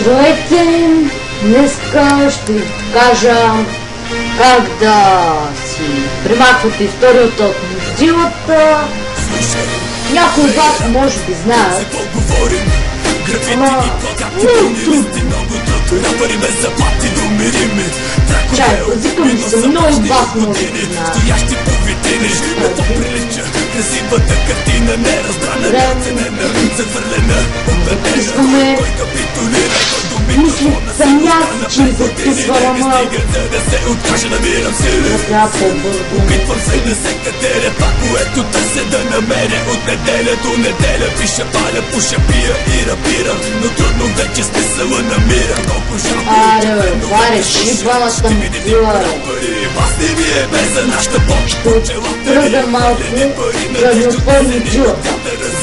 Здравейте! Днеска ще ви покажа как да си премахвате историята от мобилата. Някои от вас може би знаят, ама много трудно. Чай, езика ми са много от вас може би знаят. Записваме. Мисля, съмнях се, че ми записва, ама трябва по-бързо. Опитвам се да се катеря това, което търся да намеря. От неделя до неделя пиша, паля, пуша, пия и рапирам, но трудно вече смисъла намирам. Колко жалко Аре, варе, шибаната ми била, вас не ви е без за нашата почта. Тръгна малко, да ми отворим джилата.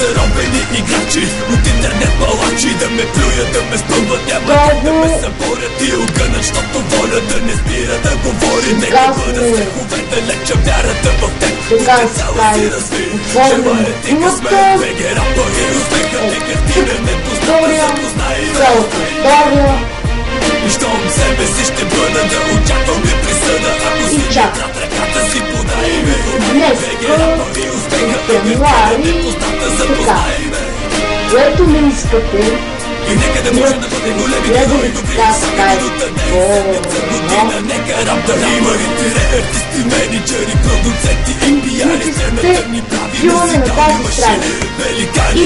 Заробени играчи от интернет палачи, да ме плюят, да ме спъват, няма да ме съборят и огънат, защото воля да не спира да говори. Нека бъда страхове, да леча вярата в теб. Сега стаи, отворим джилата. История, цялата история. И щом себе си ще бъда, да очаквам ли присъда, ако си И чак. ръката си подай ме. Днес януари, така, което не искате, И нека да може да бъде големи герои, добри година, нека рап да има ритире, артисти, менеджери, продуценти и пияри, сцената ни прави музикални машини, великани,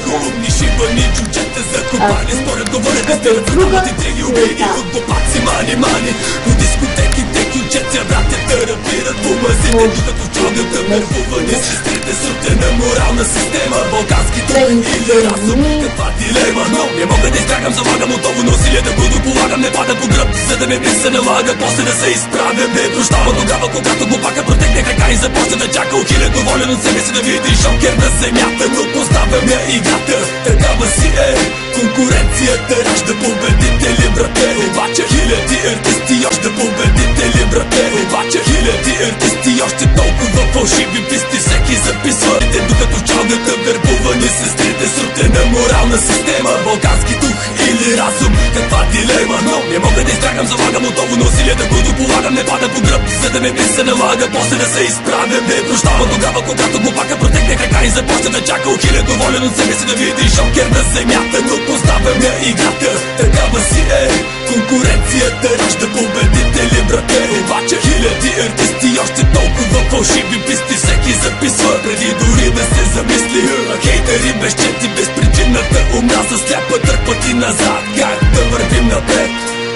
хубни, шибани, чучета, закопани, според говорене, стерът работи, треги, убийни, от бопаци, мани, по дискотеките, ключеца, братята рапират по мазите, докато чудата мервувани, сестрите, срутена морална система, балкански дух или разум, каква дилема, но не мога да избягам, залагам отново на усилия да го дополагам, не пада по гръб, за да ме се налага, после да се изправя, не прощава тогава, когато глупака протегне крака и започне да чака ухилен, доволен от себе си да види шокер на земята, но поставям я играта, такава си е, конкуренцията ражда победители, брате, обаче хиляди артисти още победители, брате, обаче хиляди артисти още толкова фалшиви писти, всеки записва, докато чалгата вербувани сестрите, срутена морална система, балкански дух или разум, каква дилема, но не мога да избягам, залагам отново на усилия да го дополагам, не пада по гръб, за да ме се налага, после да се изправя, не прощава тогава, когато глупака протегне крака и започне да чака ухилен, доволен от себе си да види шокер на земята, но поставям я играта, такава си е, конкуренцията ражда победители, брате, обаче хиляди артисти още толкова фалшиви писти, всеки записва преди дори да се замисли, хейтери безчети, безпричинната омраза сляпа дърпати назад, как да вървим напред.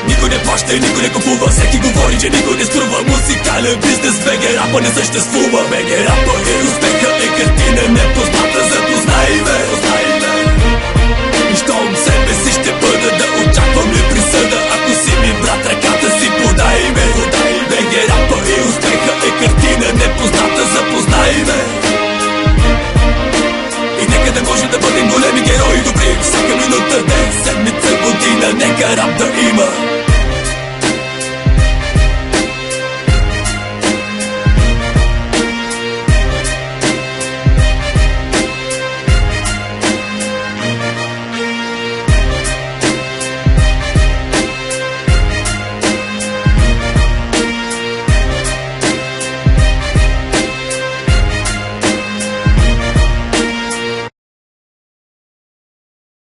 Никой не плаща и никой не купува, всеки говори, че никой не струва, музикален бизнес, БГ рапа не съществува, БГ рапа е успеха, е картина непозната, запознай ме.